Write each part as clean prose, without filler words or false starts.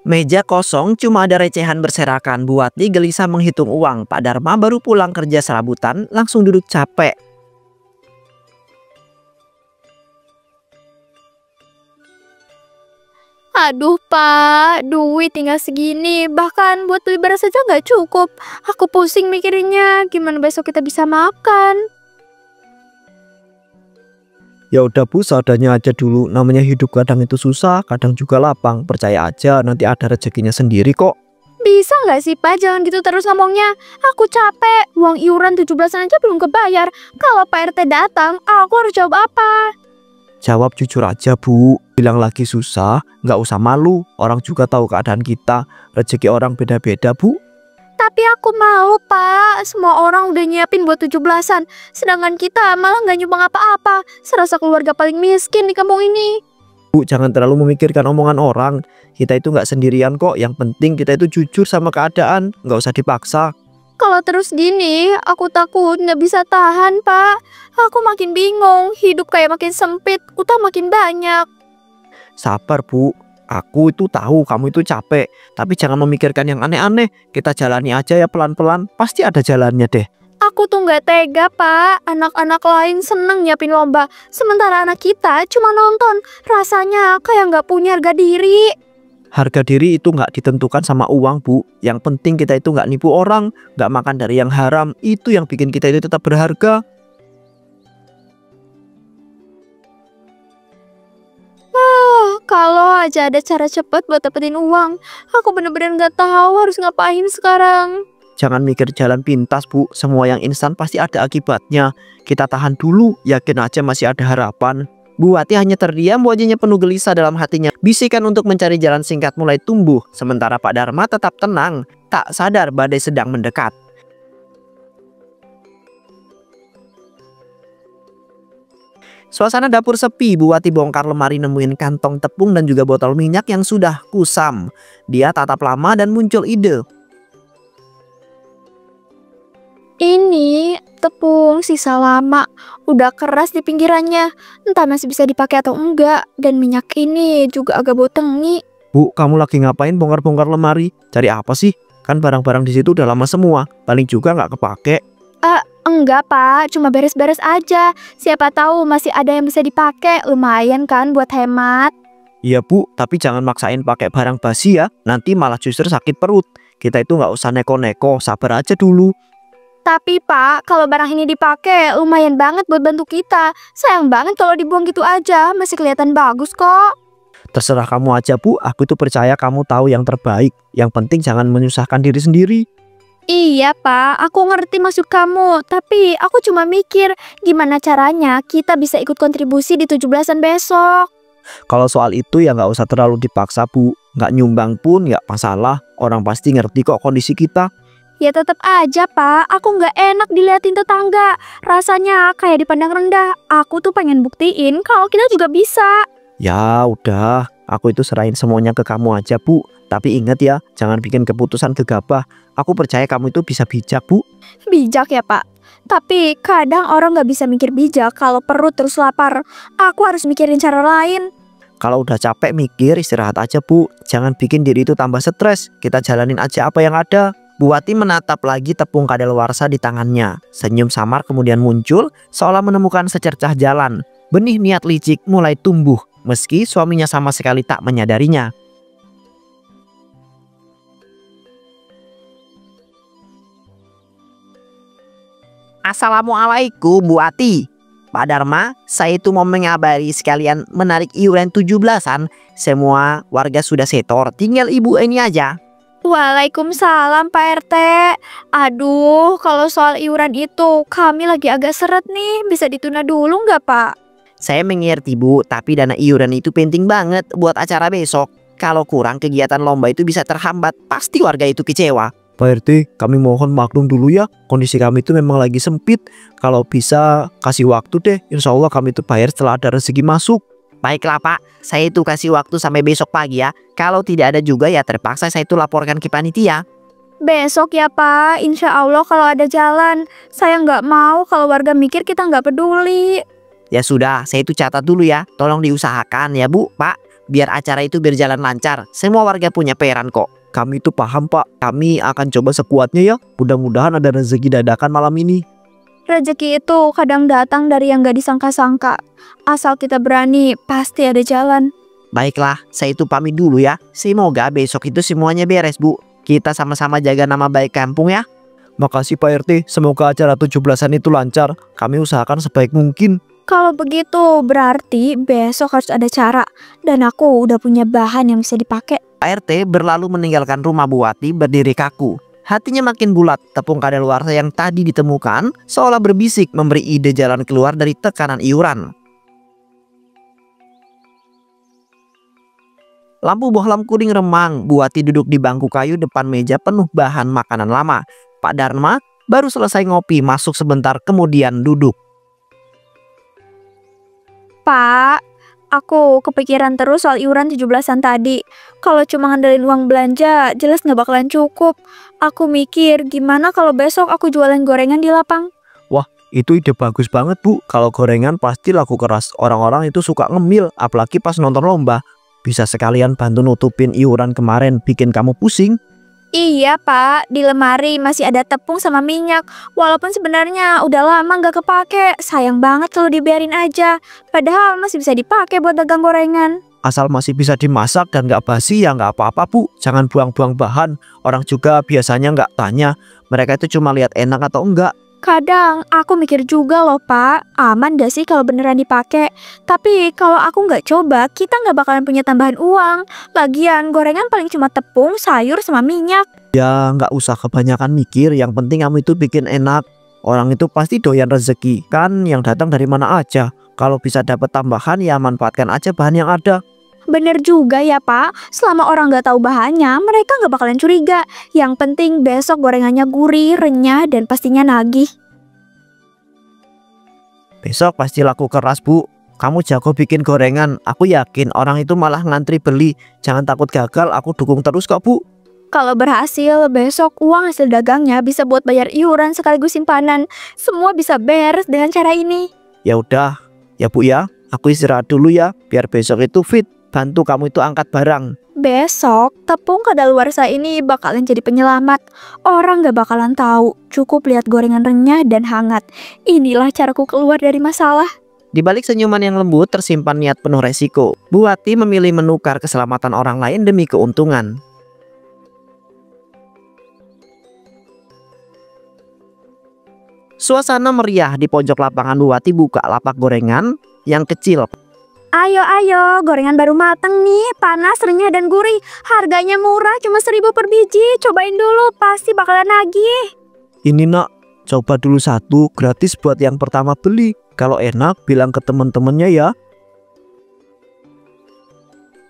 Meja kosong, cuma ada recehan berserakan. Bu Wati gelisah menghitung uang. Pak Dharma baru pulang kerja serabutan, langsung duduk capek. Aduh Pak, duit tinggal segini. Bahkan buat beli beras aja nggak cukup. Aku pusing mikirinnya, gimana besok kita bisa makan. Ya udah Bu, seadanya aja dulu. Namanya hidup kadang itu susah, kadang juga lapang. Percaya aja nanti ada rezekinya sendiri kok. Bisa nggak sih Pak, jangan gitu terus ngomongnya. Aku capek, uang iuran 17-an aja belum kebayar. Kalau Pak RT datang, aku harus jawab apa? Jawab jujur aja Bu. Bilang lagi susah, nggak usah malu. Orang juga tahu keadaan kita. Rezeki orang beda-beda Bu. Tapi aku mau Pak, semua orang udah nyiapin buat 17-an. Sedangkan kita malah nggak nyumbang apa-apa. Serasa keluarga paling miskin di kampung ini. Bu, jangan terlalu memikirkan omongan orang. Kita itu nggak sendirian kok. Yang penting kita itu jujur sama keadaan. Nggak usah dipaksa. Kalau terus gini, aku takut nggak bisa tahan Pak. Aku makin bingung, hidup kayak makin sempit, utang makin banyak. Sabar Bu. Aku itu tahu kamu itu capek. Tapi jangan memikirkan yang aneh-aneh. Kita jalani aja ya pelan-pelan. Pasti ada jalannya deh. Aku tuh nggak tega Pak, anak-anak lain seneng nyiapin lomba. Sementara anak kita cuma nonton, rasanya kayak nggak punya harga diri. Harga diri itu nggak ditentukan sama uang Bu. Yang penting kita itu nggak nipu orang, nggak makan dari yang haram. Itu yang bikin kita itu tetap berharga. Kalau aja ada cara cepat buat dapetin uang, aku bener-bener nggak tahu harus ngapain sekarang. Jangan mikir jalan pintas Bu. Semua yang instan pasti ada akibatnya. Kita tahan dulu, yakin aja masih ada harapan. Bu Wati hanya terdiam, wajahnya penuh gelisah dalam hatinya. Bisikan untuk mencari jalan singkat mulai tumbuh. Sementara Pak Dharma tetap tenang, tak sadar badai sedang mendekat. Suasana dapur sepi. Bu Wati bongkar lemari nemuin kantong tepung dan juga botol minyak yang sudah kusam. Dia tatap lama dan muncul ide. Ini tepung sisa lama, udah keras di pinggirannya, entah masih bisa dipakai atau enggak. Dan minyak ini juga agak bau tengi. Bu, kamu lagi ngapain bongkar-bongkar lemari? Cari apa sih? Kan barang-barang di situ udah lama semua. Paling juga nggak kepake. Enggak Pak, cuma beres-beres aja. Siapa tahu masih ada yang bisa dipakai, lumayan kan buat hemat. Iya Bu, tapi jangan maksain pakai barang basi ya. Nanti malah justru sakit perut. Kita itu nggak usah neko-neko, sabar aja dulu. Tapi Pak, kalau barang ini dipakai, lumayan banget buat bantu kita. Sayang banget kalau dibuang gitu aja, masih kelihatan bagus kok. Terserah kamu aja Bu, aku tuh percaya kamu tahu yang terbaik. Yang penting jangan menyusahkan diri sendiri. Iya Pak, aku ngerti maksud kamu. Tapi aku cuma mikir, gimana caranya kita bisa ikut kontribusi di 17-an besok. Kalau soal itu ya nggak usah terlalu dipaksa Bu. Nggak nyumbang pun nggak masalah. Orang pasti ngerti kok kondisi kita. Ya tetap aja Pak, aku nggak enak diliatin tetangga. Rasanya kayak dipandang rendah. Aku tuh pengen buktiin kalau kita juga bisa. Ya udah, aku itu serahin semuanya ke kamu aja Bu. Tapi ingat ya, jangan bikin keputusan gegabah. Aku percaya kamu itu bisa bijak Bu. Bijak ya Pak. Tapi kadang orang nggak bisa mikir bijak kalau perut terus lapar. Aku harus mikirin cara lain. Kalau udah capek mikir, istirahat aja Bu. Jangan bikin diri itu tambah stres. Kita jalanin aja apa yang ada. Bu Wati menatap lagi tepung kadaluarsa di tangannya. Senyum samar kemudian muncul, seolah menemukan secercah jalan. Benih niat licik mulai tumbuh, meski suaminya sama sekali tak menyadarinya. Assalamualaikum Bu Wati. Pak Dharma, saya itu mau mengabari sekalian menarik iuran 17-an. Semua warga sudah setor, tinggal ibu ini aja. Waalaikumsalam Pak RT. Aduh, kalau soal iuran itu kami lagi agak seret nih. Bisa ditunda dulu nggak Pak? Saya mengerti Bu, tapi dana iuran itu penting banget buat acara besok. Kalau kurang kegiatan lomba itu bisa terhambat, pasti warga itu kecewa. Pak RT, kami mohon maklum dulu ya. Kondisi kami itu memang lagi sempit. Kalau bisa kasih waktu deh, insya Allah kami itu bayar setelah ada rezeki masuk. Baiklah Pak, saya itu kasih waktu sampai besok pagi ya. Kalau tidak ada juga ya terpaksa saya itu laporkan ke panitia. Besok ya Pak, insya Allah kalau ada jalan. Saya nggak mau kalau warga mikir kita nggak peduli. Ya sudah, saya itu catat dulu ya. Tolong diusahakan ya Bu, Pak. biar acara itu berjalan lancar. Semua warga punya peran kok. Kami itu paham Pak, kami akan coba sekuatnya ya. Mudah-mudahan ada rezeki dadakan malam ini. Rezeki itu kadang datang dari yang gak disangka-sangka. Asal kita berani, pasti ada jalan. Baiklah, saya itu pamit dulu ya. Semoga besok itu semuanya beres Bu. Kita sama-sama jaga nama baik kampung ya. Makasih Pak RT, semoga acara 17-an itu lancar. Kami usahakan sebaik mungkin. Kalau begitu berarti besok harus ada cara. Dan aku udah punya bahan yang bisa dipakai. Pak RT berlalu meninggalkan rumah Bu Wati berdiri kaku. Hatinya makin bulat, tepung kadaluarsa yang tadi ditemukan seolah berbisik memberi ide jalan keluar dari tekanan iuran. Lampu bohlam kuning remang, Bu Wati duduk di bangku kayu depan meja penuh bahan makanan lama. Pak Dharma baru selesai ngopi, masuk sebentar kemudian duduk. Pak, aku kepikiran terus soal iuran 17-an tadi. Kalau cuma ngandelin uang belanja, jelas nggak bakalan cukup. Aku mikir gimana kalau besok aku jualan gorengan di lapang. Wah, itu ide bagus banget Bu. Kalau gorengan pasti laku keras. Orang-orang itu suka ngemil, apalagi pas nonton lomba. Bisa sekalian bantu nutupin iuran kemarin bikin kamu pusing. Iya Pak, di lemari masih ada tepung sama minyak. Walaupun sebenarnya udah lama nggak kepake. Sayang banget kalau dibiarin aja. Padahal masih bisa dipakai buat dagang gorengan. Asal masih bisa dimasak dan nggak basi ya nggak apa-apa Bu. Jangan buang-buang bahan. Orang juga biasanya nggak tanya. Mereka itu cuma lihat enak atau enggak. Kadang aku mikir juga loh Pak, aman gak sih kalau beneran dipakai? Tapi kalau aku nggak coba, kita nggak bakalan punya tambahan uang. Lagian gorengan paling cuma tepung, sayur, sama minyak. Ya nggak usah kebanyakan mikir. Yang penting kamu itu bikin enak. Orang itu pasti doyan rezeki. Kan yang datang dari mana aja. Kalau bisa dapat tambahan ya manfaatkan aja bahan yang ada. Bener juga ya Pak, selama orang nggak tahu bahannya, mereka nggak bakalan curiga. Yang penting besok gorengannya gurih, renyah, dan pastinya nagih. Besok pasti laku keras Bu. Kamu jago bikin gorengan. Aku yakin orang itu malah ngantri beli. Jangan takut gagal, aku dukung terus kok Bu. Kalau berhasil, besok uang hasil dagangnya bisa buat bayar iuran sekaligus simpanan. Semua bisa beres dengan cara ini. Ya udah, ya Bu ya. Aku istirahat dulu ya, biar besok itu fit. Bantu kamu itu angkat barang. Besok, tepung kadaluarsa ini bakalan jadi penyelamat. Orang gak bakalan tahu, cukup lihat gorengan renyah dan hangat. Inilah caraku keluar dari masalah. Di balik senyuman yang lembut tersimpan niat penuh resiko. Bu Wati memilih menukar keselamatan orang lain demi keuntungan. Suasana meriah di pojok lapangan. Bu Wati buka lapak gorengan yang kecil. Ayo, gorengan baru matang nih, panas, renyah, dan gurih. Harganya murah, cuma 1.000 per biji. Cobain dulu, pasti bakalan nagih. Ini nak, coba dulu satu, gratis buat yang pertama beli. Kalau enak, bilang ke temen-temennya ya.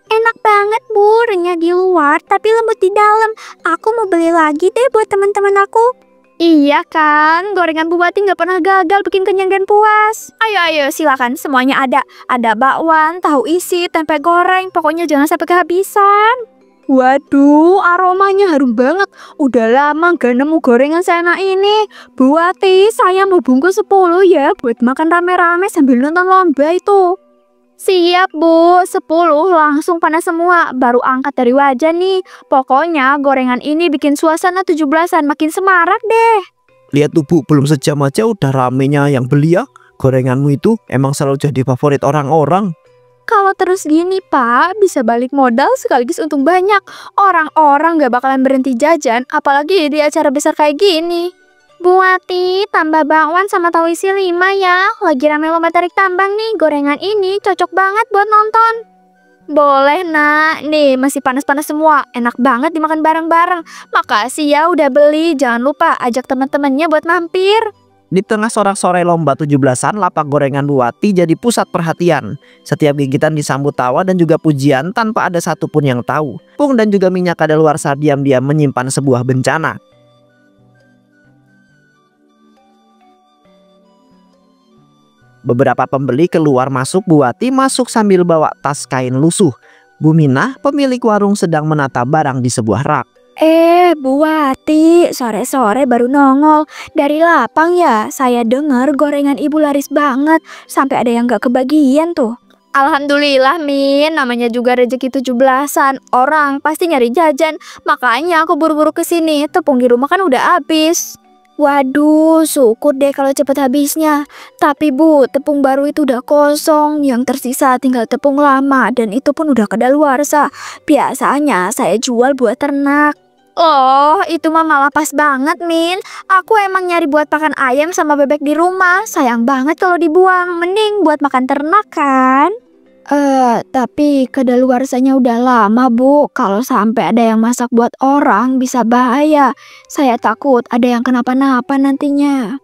Enak banget Bu, renyah di luar, tapi lembut di dalam. Aku mau beli lagi deh buat teman-teman aku. Iya kan, gorengan Bu Wati nggak pernah gagal bikin kenyang dan puas. Ayo, silakan, semuanya ada. Ada bakwan, tahu isi, tempe goreng, pokoknya jangan sampai kehabisan. Waduh, aromanya harum banget. Udah lama gak nemu gorengan seenak ini. Bu Wati, saya mau bungkus 10 ya, buat makan rame-rame sambil nonton lomba itu. Siap Bu, 10 langsung panas semua. Baru angkat dari wajan nih. Pokoknya gorengan ini bikin suasana 17-an makin semarak deh. Lihat tuh Bu, belum sejam aja udah ramenya yang beli ya. Gorenganmu itu emang selalu jadi favorit orang-orang. Kalau terus gini Pak, bisa balik modal sekaligus untung banyak. Orang-orang gak bakalan berhenti jajan, apalagi di acara besar kayak gini. Bu Wati, tambah bakwan sama tahu isi 5 ya. Lagi rame lomba tarik tambang nih, gorengan ini cocok banget buat nonton. Boleh nak, nih masih panas-panas semua. Enak banget dimakan bareng-bareng. Makasih ya udah beli, jangan lupa ajak teman-temannya buat mampir. Di tengah sorak-sorai lomba 17-an, lapak gorengan Bu Wati jadi pusat perhatian. Setiap gigitan disambut tawa dan juga pujian tanpa ada satupun yang tahu. Tepung dan juga minyak kadaluarsa diam-diam menyimpan sebuah bencana. Beberapa pembeli keluar masuk. Bu Wati masuk sambil bawa tas kain lusuh. Bu Minah, pemilik warung, sedang menata barang di sebuah rak. Bu Wati, sore-sore baru nongol. Dari lapang ya, saya dengar gorengan ibu laris banget. Sampai ada yang gak kebagian tuh. Alhamdulillah Min, namanya juga rezeki 17-an. Orang pasti nyari jajan. Makanya aku buru-buru kesini. Tepung di rumah kan udah habis. Waduh, syukur deh kalau cepet habisnya. Tapi Bu, tepung baru itu udah kosong. Yang tersisa tinggal tepung lama dan itu pun udah kadaluarsa. Biasanya saya jual buat ternak. Oh, itu mah malah pas banget, Min. Aku emang nyari buat pakan ayam sama bebek di rumah. Sayang banget kalau dibuang. Mending buat makan ternak kan? Tapi kadaluarsanya udah lama, Bu. Kalau sampai ada yang masak buat orang, bisa bahaya. Saya takut ada yang kenapa-napa nantinya.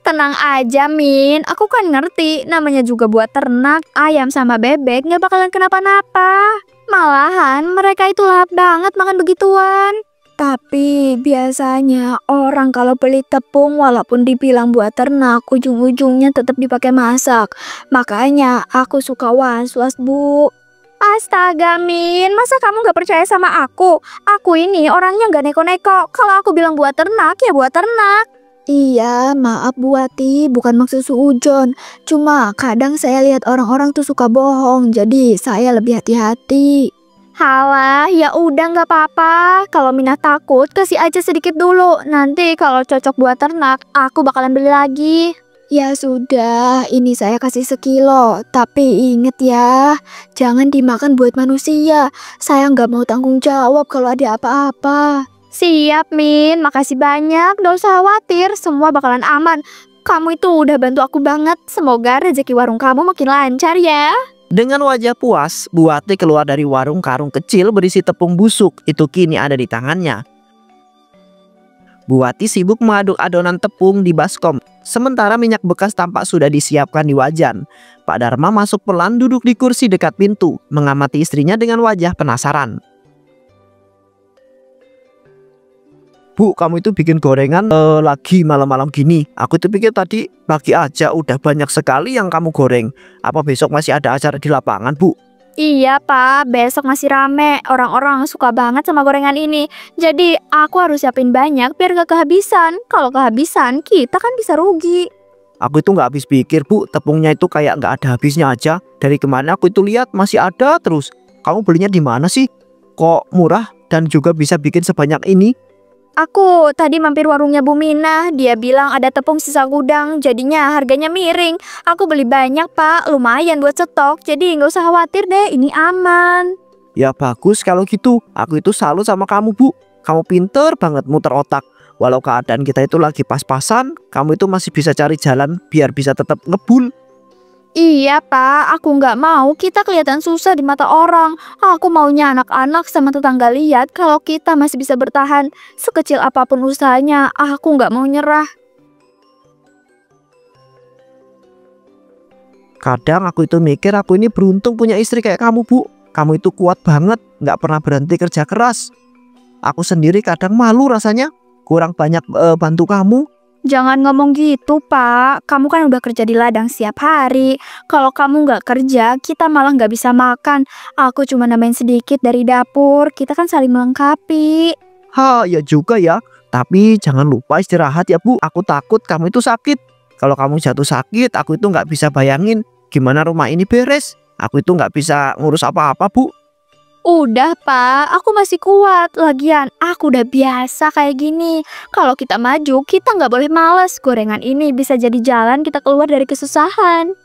Tenang aja, Min. Aku kan ngerti. Namanya juga buat ternak, ayam sama bebek nggak bakalan kenapa-napa. Malahan mereka itu lahap banget makan begituan. Tapi biasanya orang kalau beli tepung walaupun dibilang buat ternak, ujung-ujungnya tetap dipakai masak. Makanya aku suka was-was, Bu. Astaga, Min, masa kamu gak percaya sama aku? Aku ini orangnya gak neko-neko. Kalau aku bilang buat ternak, ya buat ternak. Iya, maaf Bu Wati, bukan maksud suujon. Cuma kadang saya lihat orang-orang tuh suka bohong, jadi saya lebih hati-hati. Halah, ya udah nggak apa-apa. Kalau Mina takut, kasih aja sedikit dulu. Nanti kalau cocok buat ternak, aku bakalan beli lagi. Ya sudah, ini saya kasih sekilo. Tapi inget ya, jangan dimakan buat manusia. Saya nggak mau tanggung jawab kalau ada apa-apa. Siap, Min. Makasih banyak. Gak usah khawatir, semua bakalan aman. Kamu itu udah bantu aku banget. Semoga rezeki warung kamu makin lancar ya. Dengan wajah puas, Bu Wati keluar dari warung. Karung kecil berisi tepung busuk itu kini ada di tangannya. Bu Wati sibuk mengaduk adonan tepung di baskom. Sementara minyak bekas tampak sudah disiapkan di wajan. Pak Dharma masuk pelan duduk di kursi dekat pintu, mengamati istrinya dengan wajah penasaran. Bu, kamu itu bikin gorengan lagi malam-malam gini. Aku itu pikir tadi pagi aja udah banyak sekali yang kamu goreng. Apa besok masih ada acara di lapangan, Bu? Iya Pak, besok masih rame. Orang-orang suka banget sama gorengan ini. Jadi aku harus siapin banyak biar gak kehabisan. Kalau kehabisan kita kan bisa rugi. Aku itu nggak habis pikir, Bu. Tepungnya itu kayak nggak ada habisnya aja. Dari kemarin aku itu lihat masih ada terus. Kamu belinya di mana sih? Kok murah dan juga bisa bikin sebanyak ini? Aku tadi mampir warungnya Bu Mina. Dia bilang ada tepung sisa gudang, jadinya harganya miring. Aku beli banyak Pak, lumayan buat stok. Jadi nggak usah khawatir deh, ini aman. Ya bagus kalau gitu. Aku itu salut sama kamu, Bu. Kamu pinter banget muter otak. Walau keadaan kita itu lagi pas-pasan, kamu itu masih bisa cari jalan biar bisa tetap ngebul. Iya Pak, aku nggak mau kita kelihatan susah di mata orang. Aku maunya anak-anak sama tetangga lihat kalau kita masih bisa bertahan. Sekecil apapun usahanya, aku nggak mau nyerah. Kadang aku itu mikir aku ini beruntung punya istri kayak kamu, Bu. Kamu itu kuat banget, nggak pernah berhenti kerja keras. Aku sendiri kadang malu rasanya, kurang banyak bantu kamu. Jangan ngomong gitu Pak, kamu kan udah kerja di ladang setiap hari. Kalau kamu nggak kerja, kita malah nggak bisa makan. Aku cuma nambahin sedikit dari dapur, kita kan saling melengkapi. Ya juga ya. Tapi jangan lupa istirahat ya, Bu. Aku takut kamu itu sakit. Kalau kamu jatuh sakit, aku itu nggak bisa bayangin gimana rumah ini beres. Aku itu nggak bisa ngurus apa-apa, Bu. Udah Pak, aku masih kuat. Lagian aku udah biasa kayak gini. Kalau kita maju, kita nggak boleh males. Gorengan ini bisa jadi jalan kita keluar dari kesusahan.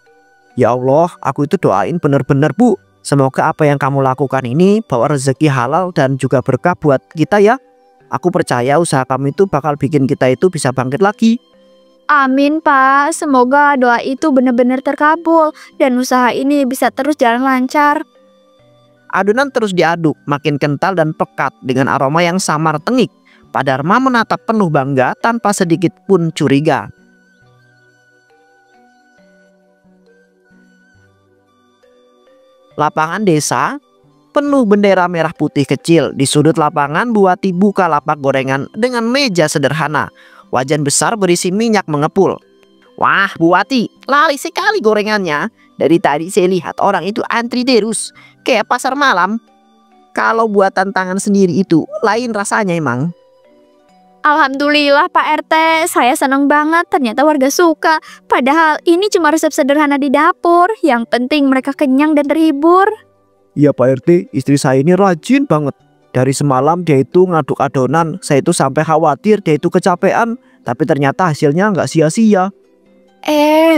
Ya Allah, aku itu doain bener-bener, Bu. Semoga apa yang kamu lakukan ini bawa rezeki halal dan juga berkah buat kita ya. Aku percaya usaha kamu itu bakal bikin kita itu bisa bangkit lagi. Amin Pak, semoga doa itu benar-benar terkabul dan usaha ini bisa terus jalan lancar. Adonan terus diaduk, makin kental dan pekat dengan aroma yang samar tengik. Pak Dharma menatap penuh bangga tanpa sedikit pun curiga. Lapangan desa penuh bendera merah putih kecil. Di sudut lapangan, Bu Wati buka lapak gorengan dengan meja sederhana. Wajan besar berisi minyak mengepul. Wah, Bu Wati, laris sekali gorengannya. Dari tadi saya lihat orang itu antri terus, kayak pasar malam. Kalau buatan tangan sendiri itu lain rasanya emang. Alhamdulillah Pak RT, saya senang banget ternyata warga suka. Padahal ini cuma resep sederhana di dapur. Yang penting mereka kenyang dan terhibur. Iya Pak RT, istri saya ini rajin banget. Dari semalam dia itu ngaduk adonan, saya itu sampai khawatir dia itu kecapean. Tapi ternyata hasilnya nggak sia-sia.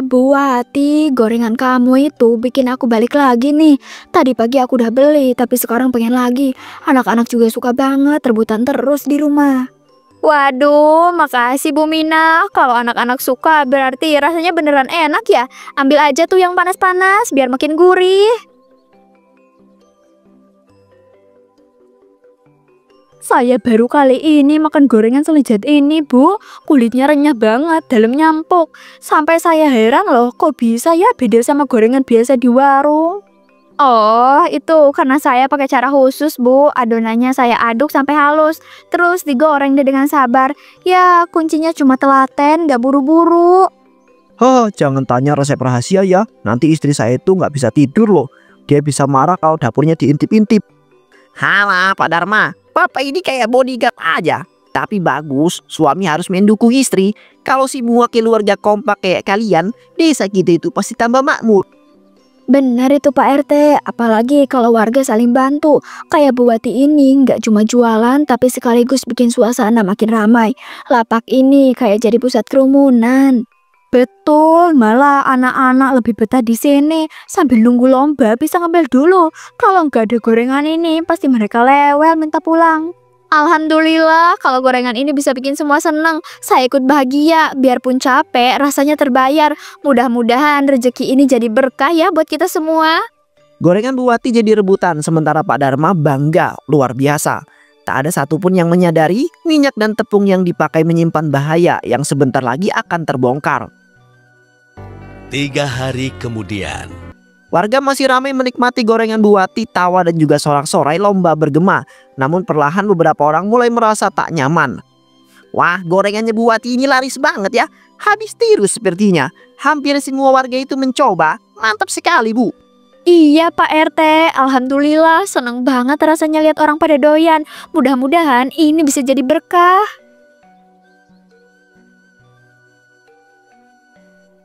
Bu Wati, gorengan kamu itu bikin aku balik lagi nih. Tadi pagi aku udah beli, tapi sekarang pengen lagi. Anak-anak juga suka banget, rebutan terus di rumah. Waduh, makasih Bu Mina. Kalau anak-anak suka berarti rasanya beneran enak ya. Ambil aja tuh yang panas-panas biar makin gurih. Saya baru kali ini makan gorengan selejat ini, Bu. Kulitnya renyah banget, dalamnya empuk. Sampai saya heran loh, kok bisa ya beda sama gorengan biasa di warung. Oh, itu karena saya pakai cara khusus, Bu. Adonannya saya aduk sampai halus, terus digoreng deh dengan sabar. Ya, kuncinya cuma telaten, gak buru-buru. Jangan tanya resep rahasia ya. Nanti istri saya itu nggak bisa tidur loh. Dia bisa marah kalau dapurnya diintip-intip. Halah Pak Dharma, Papa ini kayak bodyguard aja. Tapi bagus, suami harus mendukung istri. Kalau semua keluarga kompak kayak kalian, desa kita itu pasti tambah makmur. Benar itu Pak RT, apalagi kalau warga saling bantu. Kayak Bu Wati ini nggak cuma jualan tapi sekaligus bikin suasana makin ramai. Lapak ini kayak jadi pusat kerumunan. Betul, malah anak-anak lebih betah di sini sambil nunggu lomba bisa ngambil dulu. Kalau nggak ada gorengan ini pasti mereka lewel minta pulang. Alhamdulillah kalau gorengan ini bisa bikin semua senang. Saya ikut bahagia, biarpun capek rasanya terbayar. Mudah-mudahan rezeki ini jadi berkah ya buat kita semua. Gorengan Bu Wati jadi rebutan, sementara Pak Dharma bangga luar biasa. Tak ada satupun yang menyadari minyak dan tepung yang dipakai menyimpan bahaya yang sebentar lagi akan terbongkar. 3 hari kemudian. Warga masih ramai menikmati gorengan Bu Wati, tawa dan juga sorak-sorai lomba bergema. Namun perlahan beberapa orang mulai merasa tak nyaman. Wah, gorengannya Bu Wati ini laris banget ya. Habis tiru sepertinya. Hampir semua warga itu mencoba. Mantap sekali Bu. Iya Pak RT, Alhamdulillah seneng banget rasanya lihat orang pada doyan. Mudah-mudahan ini bisa jadi berkah.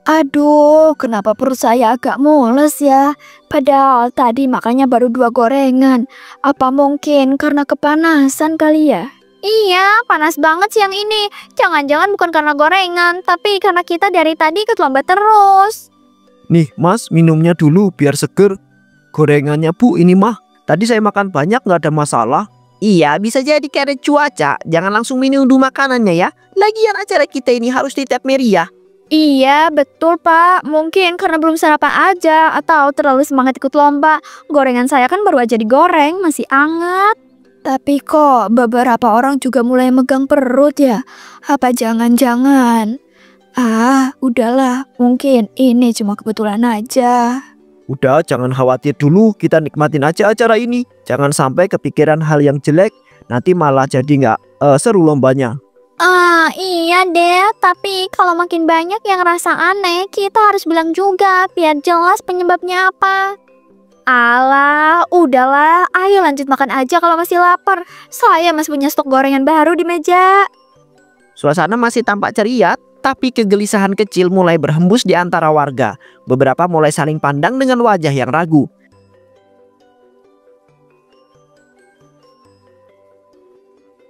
Aduh, kenapa perut saya agak mules ya? Padahal tadi makannya baru 2 gorengan. Apa mungkin karena kepanasan kali ya? Iya, panas banget siang ini. Jangan-jangan bukan karena gorengan, tapi karena kita dari tadi ikut lomba terus. Nih Mas, minumnya dulu biar seger. Gorengannya Bu ini mah. Tadi saya makan banyak nggak ada masalah. Iya, bisa jadi karena cuaca. Jangan langsung minum dulu makanannya ya. Lagian acara kita ini harus tetap meriah. Iya, betul Pak. Mungkin karena belum sarapan aja atau terlalu semangat ikut lomba. Gorengan saya kan baru aja digoreng, masih anget. Tapi kok beberapa orang juga mulai megang perut ya? Apa jangan-jangan? Udahlah, mungkin ini cuma kebetulan aja. Udah, jangan khawatir dulu. Kita nikmatin aja acara ini. Jangan sampai kepikiran hal yang jelek. Nanti malah jadi nggak seru lombanya. Iya deh, tapi kalau makin banyak yang rasa aneh, kita harus bilang juga biar jelas penyebabnya apa. Alah, udahlah, ayo lanjut makan aja kalau masih lapar. Saya masih punya stok gorengan baru di meja. Suasana masih tampak ceria, tapi kegelisahan kecil mulai berhembus di antara warga. Beberapa mulai saling pandang dengan wajah yang ragu.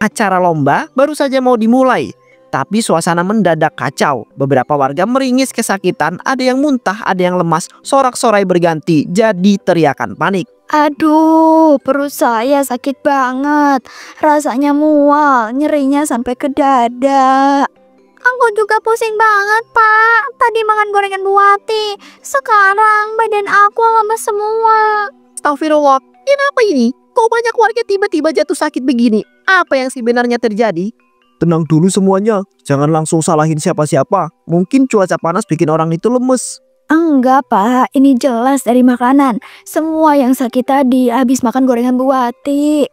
Acara lomba baru saja mau dimulai, tapi suasana mendadak kacau. Beberapa warga meringis kesakitan, ada yang muntah, ada yang lemas, sorak-sorai berganti, jadi teriakan panik. Aduh, perut saya sakit banget. Rasanya mual, nyerinya sampai ke dada. Aku juga pusing banget, Pak. Tadi makan gorengan Bu Wati. Sekarang badan aku lemes semua. Astagfirullah, kenapa ini? Kok banyak warga tiba-tiba jatuh sakit begini? Apa yang sebenarnya terjadi? Tenang dulu semuanya, jangan langsung salahin siapa-siapa. Mungkin cuaca panas bikin orang itu lemes. Enggak, Pak. Ini jelas dari makanan. Semua yang sakit tadi habis makan gorengan Bu Wati.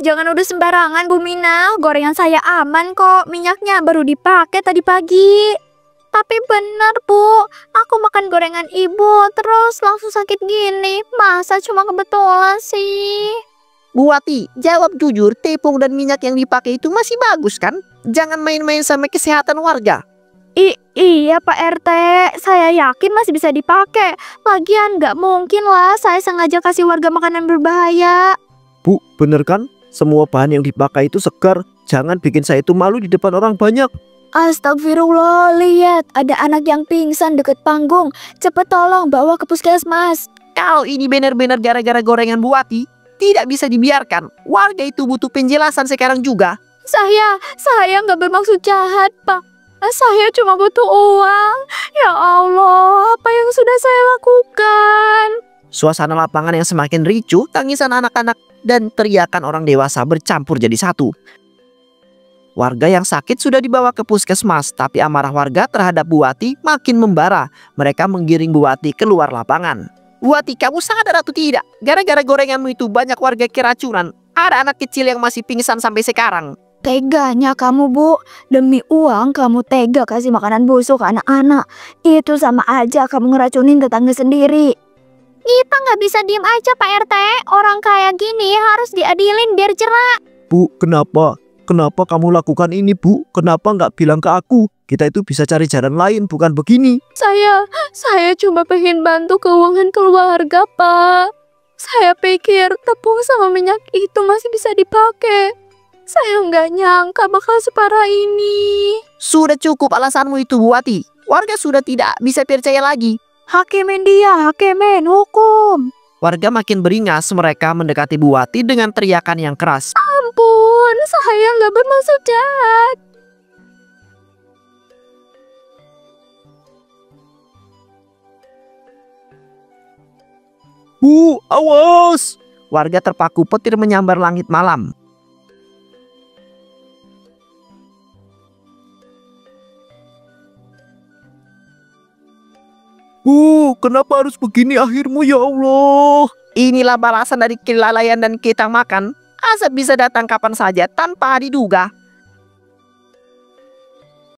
Jangan udah sembarangan Bu Mina. Gorengan saya aman kok. Minyaknya baru dipakai tadi pagi. Tapi benar Bu, aku makan gorengan ibu terus langsung sakit gini. Masa cuma kebetulan sih? Bu Wati, jawab jujur, tepung dan minyak yang dipakai itu masih bagus kan? jangan main-main sama kesehatan warga. Iya Pak RT, saya yakin masih bisa dipakai. Lagian nggak mungkin lah saya sengaja kasih warga makanan berbahaya. Bu, bener kan? Semua bahan yang dipakai itu segar. Jangan bikin saya itu malu di depan orang banyak. Astagfirullah, lihat ada anak yang pingsan deket panggung. Cepet tolong bawa ke puskesmas. Kalau ini benar-benar gara-gara gorengan Bu Wati, tidak bisa dibiarkan. Warga itu butuh penjelasan sekarang juga. Saya nggak bermaksud jahat, Pak. Saya cuma butuh uang. Ya Allah, apa yang sudah saya lakukan? Suasana lapangan yang semakin ricuh, tangisan anak-anak dan teriakan orang dewasa bercampur jadi satu. Warga yang sakit sudah dibawa ke puskesmas, tapi amarah warga terhadap Bu Wati makin membara. Mereka menggiring Bu Wati keluar lapangan. Bu Wati, kamu sadar atau tidak? Gara-gara gorenganmu itu banyak warga keracunan. Ada anak kecil yang masih pingsan sampai sekarang. Teganya kamu, Bu. Demi uang kamu tega kasih makanan busuk ke anak-anak. Itu sama aja kamu ngeracunin tetangga sendiri. Kita nggak bisa diem aja Pak RT. Orang kayak gini harus diadilin biar cerak. Bu, kenapa? Kenapa kamu lakukan ini, Bu? Kenapa nggak bilang ke aku? Kita itu bisa cari jalan lain, bukan begini. Saya cuma pengen bantu keuangan keluarga, Pak. Saya pikir tepung sama minyak itu masih bisa dipakai. Saya nggak nyangka bakal separah ini. Sudah cukup alasanmu itu, Bu Wati. Warga sudah tidak bisa percaya lagi. Hakimin dia, hakimin, hukum. Warga makin beringas, mereka mendekati Bu Wati dengan teriakan yang keras. Ampun, saya nggak bermaksud jahat. Bu, awas! Warga terpaku petir menyambar langit malam. Bu, kenapa harus begini akhirmu ya Allah? Inilah balasan dari kelalaian dan kita makan. Azab bisa datang kapan saja tanpa diduga.